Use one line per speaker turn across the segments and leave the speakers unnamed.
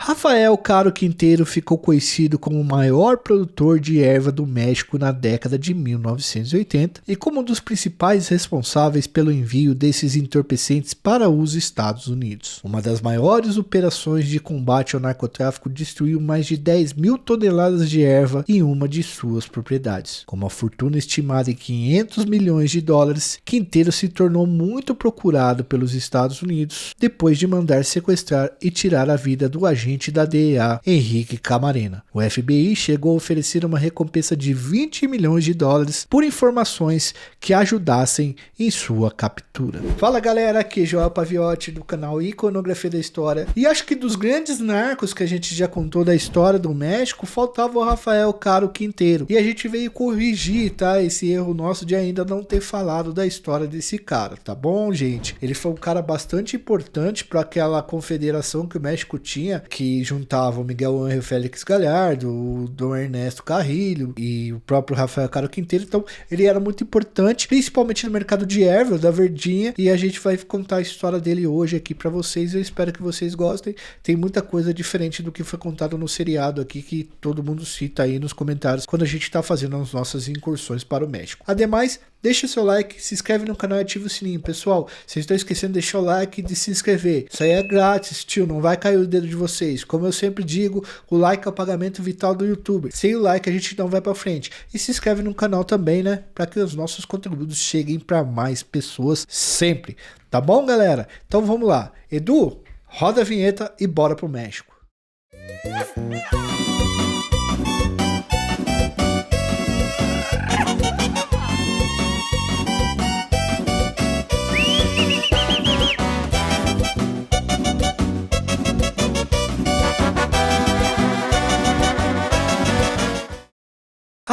Rafael Caro Quintero ficou conhecido como o maior produtor de erva do México na década de 1980 e como um dos principais responsáveis pelo envio desses entorpecentes para os Estados Unidos. Uma das maiores operações de combate ao narcotráfico destruiu mais de 10 mil toneladas de erva em uma de suas propriedades. Com uma fortuna estimada em 500 milhões de dólares, Quintero se tornou muito procurado pelos Estados Unidos depois de mandar sequestrar e tirar a vida do agente da DEA, Henrique Camarena. O FBI chegou a oferecer uma recompensa de 20 milhões de dólares por informações que ajudassem em sua captura. Fala galera, aqui é Joel Paviotti do canal Iconografia da História, e acho que dos grandes narcos que a gente já contou da história do México, faltava o Rafael Caro Quintero, e a gente veio corrigir, tá, esse erro nosso de ainda não ter falado da história desse cara, tá bom, gente? Ele foi um cara bastante importante para aquela confederação que o México tinha, que juntava o Miguel Ángel Félix Gallardo, o Dom Ernesto Carrillo e o próprio Rafael Caro Quintero. Então ele era muito importante, principalmente no mercado de erva, da verdinha, e a gente vai contar a história dele hoje aqui para vocês. Eu espero que vocês gostem. Tem muita coisa diferente do que foi contado no seriado aqui, que todo mundo cita aí nos comentários quando a gente tá fazendo as nossas incursões para o México. Ademais, deixa seu like, se inscreve no canal e ativa o sininho. Pessoal, vocês estão esquecendo de deixar o like e de se inscrever. Isso aí é grátis, tio, não vai cair o dedo de vocês. Como eu sempre digo, o like é o pagamento vital do YouTube. Sem o like a gente não vai pra frente. E se inscreve no canal também, né? Para que os nossos conteúdos cheguem para mais pessoas sempre. Tá bom, galera? Então vamos lá. Edu, roda a vinheta e bora pro México.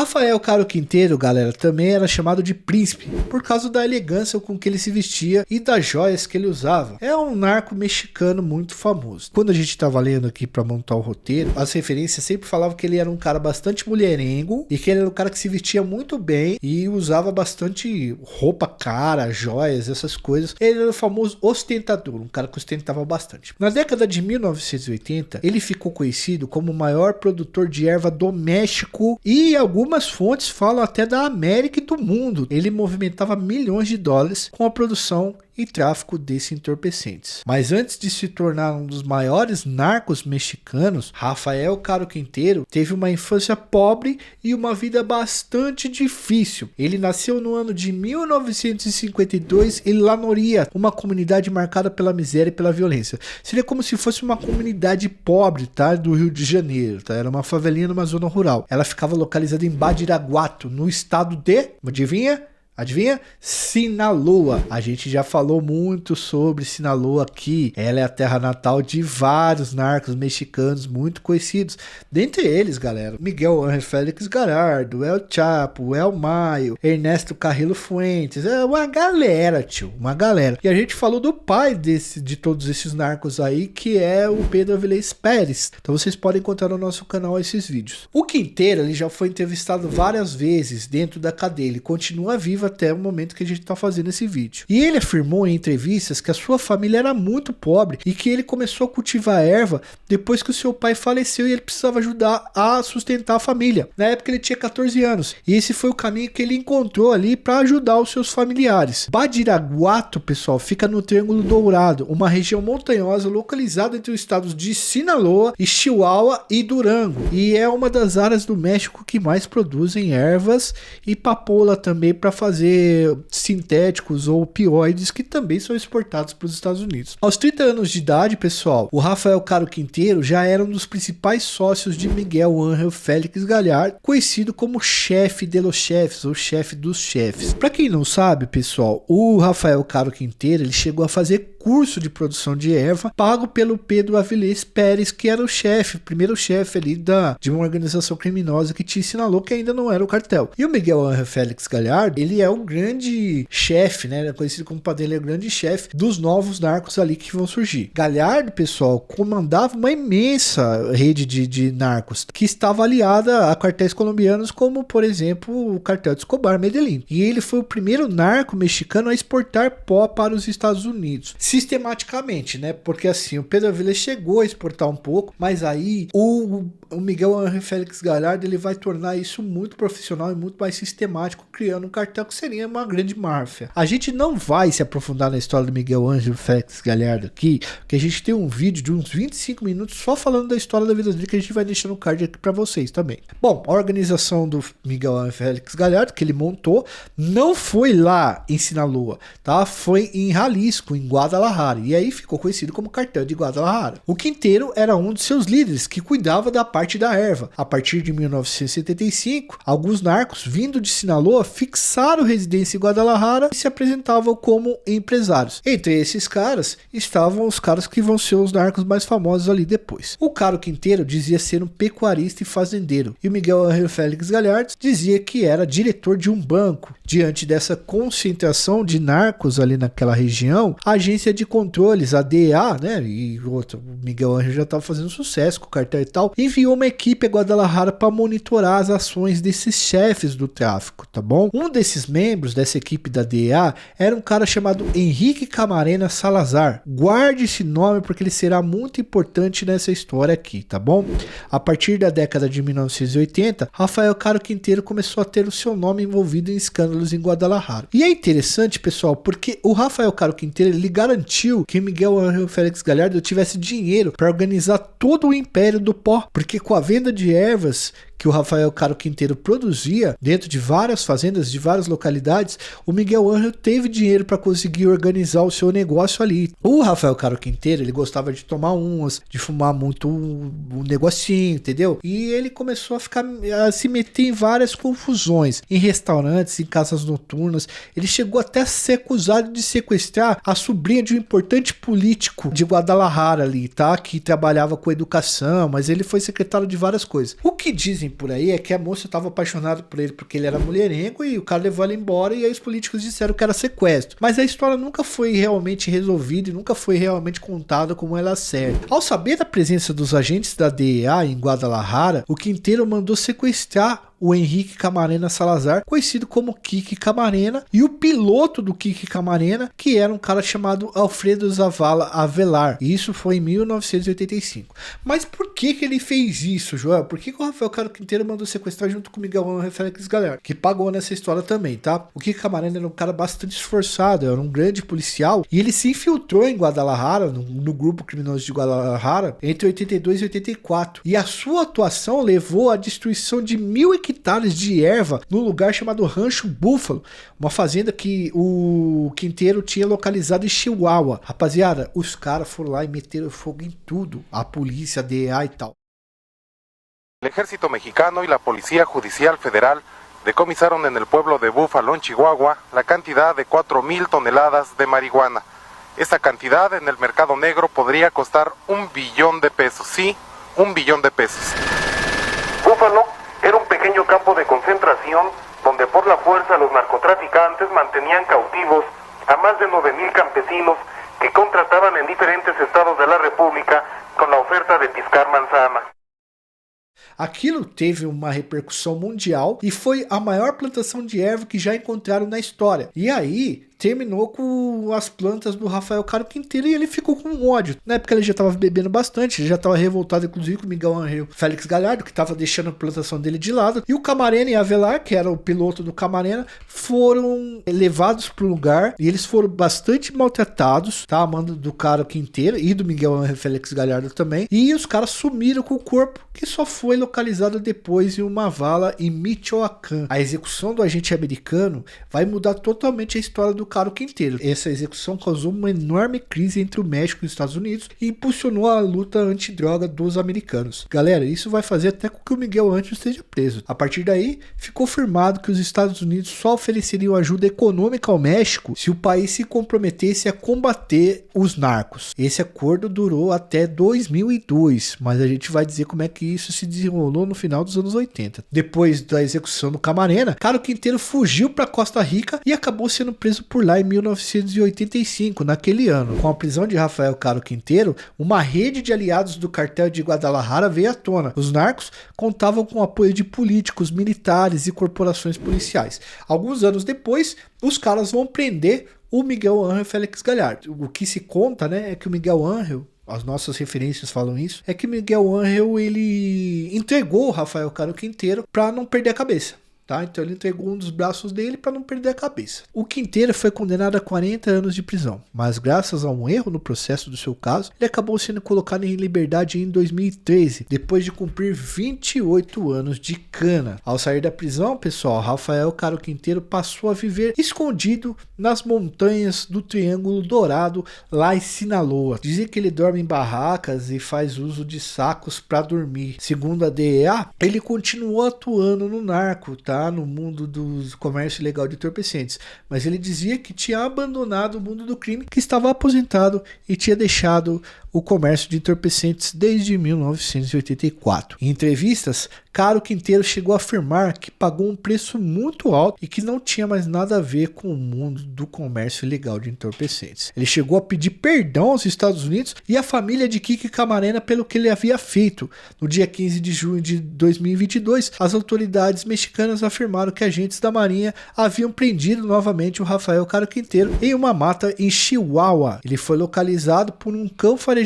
Rafael Caro Quintero, galera, também era chamado de príncipe, por causa da elegância com que ele se vestia e das joias que ele usava. É um narco mexicano muito famoso. Quando a gente estava lendo aqui para montar o roteiro, as referências sempre falavam que ele era um cara bastante mulherengo e que ele era um cara que se vestia muito bem e usava bastante roupa cara, joias, essas coisas. Ele era o famoso ostentador, um cara que ostentava bastante. Na década de 1980, ele ficou conhecido como o maior produtor de erva do México e algumas fontes falam até da América e do mundo. Ele movimentava milhões de dólares com a produção e tráfico desses entorpecentes. Mas antes de se tornar um dos maiores narcos mexicanos, Rafael Caro Quintero teve uma infância pobre e uma vida bastante difícil. Ele nasceu no ano de 1952 em La Noria, uma comunidade marcada pela miséria e pela violência. Seria como se fosse uma comunidade pobre, tá, do Rio de Janeiro, tá? Era uma favelinha numa zona rural. Ela ficava localizada em Badiraguato, no estado de, adivinha? Adivinha? Sinaloa. A gente já falou muito sobre Sinaloa aqui. Ela é a terra natal de vários narcos mexicanos muito conhecidos. Dentre eles, galera, Miguel Ángel Félix Gallardo, El Chapo, El Mayo, Ernesto Carrillo Fuentes. É uma galera, tio. Uma galera. E a gente falou do pai de todos esses narcos aí, que é o Pedro Avilés Pérez. Então vocês podem encontrar no nosso canal esses vídeos. O Quintero, ele já foi entrevistado várias vezes dentro da cadeia. Ele continua vivo até o momento que a gente está fazendo esse vídeo. E ele afirmou em entrevistas que a sua família era muito pobre e que ele começou a cultivar erva depois que o seu pai faleceu e ele precisava ajudar a sustentar a família. Na época ele tinha 14 anos e esse foi o caminho que ele encontrou ali para ajudar os seus familiares. Badiraguato, pessoal, fica no Triângulo Dourado, uma região montanhosa localizada entre os estados de Sinaloa, Chihuahua e Durango, e é uma das áreas do México que mais produzem ervas e papoula também para fazer sintéticos ou opioides que também são exportados para os Estados Unidos. Aos 30 anos de idade, pessoal, o Rafael Caro Quintero já era um dos principais sócios de Miguel Ángel Félix Gallardo, conhecido como chefe de los chefes ou chefe dos chefes. Para quem não sabe, pessoal, o Rafael Caro Quintero ele chegou a fazer curso de produção de erva pago pelo Pedro Avilés Pérez, que era o chefe, primeiro chefe ali de uma organização criminosa que tinha em Sinaloa, que ainda não era o cartel. E o Miguel Ángel Félix Gallardo, ele é o grande chefe, né? Ele é conhecido como Padilha, é o grande chefe dos novos narcos ali que vão surgir. Gallardo, pessoal, comandava uma imensa rede de narcos que estava aliada a cartéis colombianos, como, por exemplo, o cartel de Escobar, Medellín. E ele foi o primeiro narco mexicano a exportar pó para os Estados Unidos, sistematicamente, né? Porque assim, o Pedro Aviles chegou a exportar um pouco, mas aí o Miguel Ángel Félix Gallardo ele vai tornar isso muito profissional e muito mais sistemático, criando um cartel que seria uma grande máfia. A gente não vai se aprofundar na história do Miguel Ángel Félix Gallardo aqui, porque a gente tem um vídeo de uns 25 minutos só falando da história da vida dele, que a gente vai deixar no card aqui para vocês também. Bom, a organização do Miguel Ángel Félix Gallardo, que ele montou, não foi lá em Sinaloa, tá? Foi em Jalisco, em Guadalajara, e aí ficou conhecido como Cartel de Guadalajara. O Quintero era um de seus líderes, que cuidava da parte da erva. A partir de 1975, alguns narcos vindo de Sinaloa fixaram residência em Guadalajara e se apresentavam como empresários. Entre esses caras estavam os caras que vão ser os narcos mais famosos ali depois. O Caro Quintero dizia ser um pecuarista e fazendeiro, e o Miguel Ángel Félix Gallardo dizia que era diretor de um banco. Diante dessa concentração de narcos ali naquela região, a agência de controles, a DEA, né, e outro, o Miguel Ángel já estava fazendo sucesso com o cartel e tal, enviou uma equipe a Guadalajara para monitorar as ações desses chefes do tráfico, tá bom? Um desses membros dessa equipe da DEA era um cara chamado Henrique Camarena Salazar. Guarde esse nome porque ele será muito importante nessa história aqui, tá bom? A partir da década de 1980, Rafael Caro Quintero começou a ter o seu nome envolvido em escândalos em Guadalajara. E é interessante, pessoal, porque o Rafael Caro Quintero ele garantiu que Miguel Ángel Félix Gallardo tivesse dinheiro para organizar todo o império do pó, porque com a venda de ervas que o Rafael Caro Quintero produzia dentro de várias fazendas, de várias localidades, o Miguel Ángel teve dinheiro para conseguir organizar o seu negócio ali. O Rafael Caro Quintero, ele gostava de tomar umas, de fumar muito um negocinho, entendeu? E ele começou a se meter em várias confusões, em restaurantes, em casas noturnas. Ele chegou até a ser acusado de sequestrar a sobrinha de um importante político de Guadalajara ali, tá? Que trabalhava com educação, mas ele foi secretário de várias coisas. O que dizem por aí é que a moça estava apaixonada por ele porque ele era mulherengo e o cara levou ela embora, e aí os políticos disseram que era sequestro. Mas a história nunca foi realmente resolvida e nunca foi realmente contada como ela é certa. Ao saber da presença dos agentes da DEA em Guadalajara, o Quintero mandou sequestrar o Henrique Camarena Salazar, conhecido como Kiki Camarena, e o piloto do Kiki Camarena, que era um cara chamado Alfredo Zavala Avelar. E isso foi em 1985. Mas por que ele fez isso, Joel? Por que o Rafael Caro Quintero mandou sequestrar junto com o Miguel Ángel Félix Gallardo, que pagou nessa história também, tá? O Kiki Camarena era um cara bastante esforçado, era um grande policial, e ele se infiltrou em Guadalajara, no grupo criminoso de Guadalajara, entre 82 e 84. E a sua atuação levou à destruição de 1.000 hectares de erva no lugar chamado Rancho Búfalo, uma fazenda que o Quintero tinha localizado em Chihuahua. Rapaziada, os caras foram lá e meteram fogo em tudo, a polícia, a DEA e tal.
El ejército mexicano y la Policía Judicial Federal decomisaron en el pueblo de Búfalo, en Chihuahua, la cantidad de 4,000 toneladas de marihuana. Esa cantidad en el mercado negro podría costar $1 billón de pesos. Sí, $1 billón de pesos. Búfalo era un pequeño campo de concentración donde por la fuerza los narcotraficantes mantenían cautivos a más de 9,000 campesinos que contrataban en diferentes estados de la República con la oferta de piscar manzana.
Aquilo teve uma repercussão mundial e foi a maior plantação de erva que já encontraram na história. E aí terminou com as plantas do Rafael Caro Quintero e ele ficou com ódio. Na época ele já estava bebendo bastante, ele já estava revoltado inclusive com o Miguel Ángel Félix Gallardo, que estava deixando a plantação dele de lado. E o Camarena e Avelar, que era o piloto do Camarena, foram levados para o lugar e eles foram bastante maltratados, tá? A mando do Caro Quintero e do Miguel Ángel Félix Gallardo também. E os caras sumiram com o corpo, que só foi localizado depois em uma vala em Michoacán. A execução do agente americano vai mudar totalmente a história do Caro Quintero. Essa execução causou uma enorme crise entre o México e os Estados Unidos e impulsionou a luta antidroga dos americanos. Galera, isso vai fazer até com que o Miguel Ángel esteja preso. A partir daí, ficou firmado que os Estados Unidos só ofereceriam ajuda econômica ao México se o país se comprometesse a combater os narcos. Esse acordo durou até 2002, mas a gente vai dizer como é que isso se desenrolou desenrolou no final dos anos 80. Depois da execução do Camarena, Caro Quinteiro fugiu para Costa Rica e acabou sendo preso por lá em 1985, naquele ano. Com a prisão de Rafael Caro Quinteiro, uma rede de aliados do cartel de Guadalajara veio à tona. Os narcos contavam com o apoio de políticos, militares e corporações policiais. Alguns anos depois, os caras vão prender o Miguel Ángel Félix Gallardo. O que se conta, né, é que o Miguel Ángel, as nossas referências falam isso, é que Miguel Ángel ele entregou o Rafael Caro Quinteiro para não perder a cabeça. Tá? Então ele entregou um dos braços dele para não perder a cabeça. O Quinteiro foi condenado a 40 anos de prisão, mas graças a um erro no processo do seu caso, ele acabou sendo colocado em liberdade em 2013, depois de cumprir 28 anos de cana. Ao sair da prisão, pessoal, Rafael Caro Quinteiro passou a viver escondido nas montanhas do Triângulo Dourado, lá em Sinaloa. Dizem que ele dorme em barracas e faz uso de sacos para dormir. Segundo a DEA, ele continuou atuando no narco, tá? No mundo do comércio ilegal de entorpecentes, mas ele dizia que tinha abandonado o mundo do crime, que estava aposentado e tinha deixado o comércio de entorpecentes desde 1984. Em entrevistas, Caro Quinteiro chegou a afirmar que pagou um preço muito alto e que não tinha mais nada a ver com o mundo do comércio ilegal de entorpecentes. Ele chegou a pedir perdão aos Estados Unidos e à família de Kiki Camarena pelo que ele havia feito. No dia 15 de junho de 2022, as autoridades mexicanas afirmaram que agentes da Marinha haviam prendido novamente o Rafael Caro Quinteiro em uma mata em Chihuahua. Ele foi localizado por um cão farejador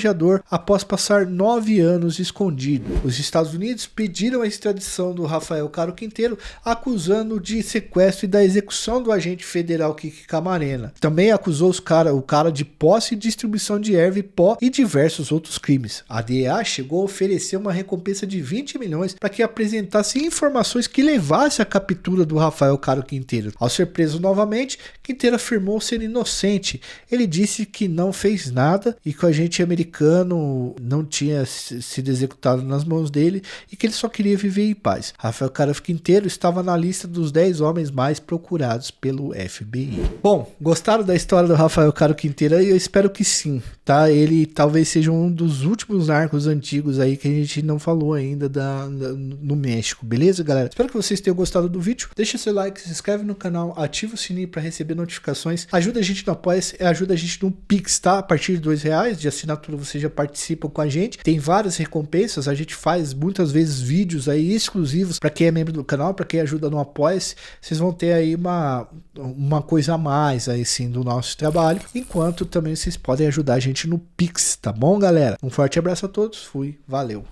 após passar 9 anos escondido. Os Estados Unidos pediram a extradição do Rafael Caro Quinteiro, acusando de sequestro e da execução do agente federal Kiki Camarena. Também acusou o cara de posse e distribuição de erva e pó e diversos outros crimes. A DEA chegou a oferecer uma recompensa de 20 milhões para que apresentasse informações que levasse à captura do Rafael Caro Quinteiro. Ao ser preso novamente, Quinteiro afirmou ser inocente. Ele disse que não fez nada e que o agente americano não tinha sido executado nas mãos dele e que ele só queria viver em paz. Rafael Caro Quinteiro estava na lista dos 10 homens mais procurados pelo FBI. Bom, gostaram da história do Rafael Caro Quinteiro? Eu espero que sim, tá? Ele talvez seja um dos últimos narcos antigos aí que a gente não falou ainda no México, beleza, galera? Espero que vocês tenham gostado do vídeo. Deixa seu like, se inscreve no canal, ativa o sininho para receber notificações. Ajuda a gente no Apoia-se, ajuda a gente no Pix, tá? A partir de R$2 de assinatura você já participa com a gente. Tem várias recompensas, a gente faz muitas vezes vídeos aí exclusivos para quem é membro do canal, para quem ajuda no Apoia-se. Vocês vão ter aí uma coisa a mais aí sim do nosso trabalho, enquanto também vocês podem ajudar a gente no Pix, tá bom, galera? Um forte abraço a todos, fui, valeu!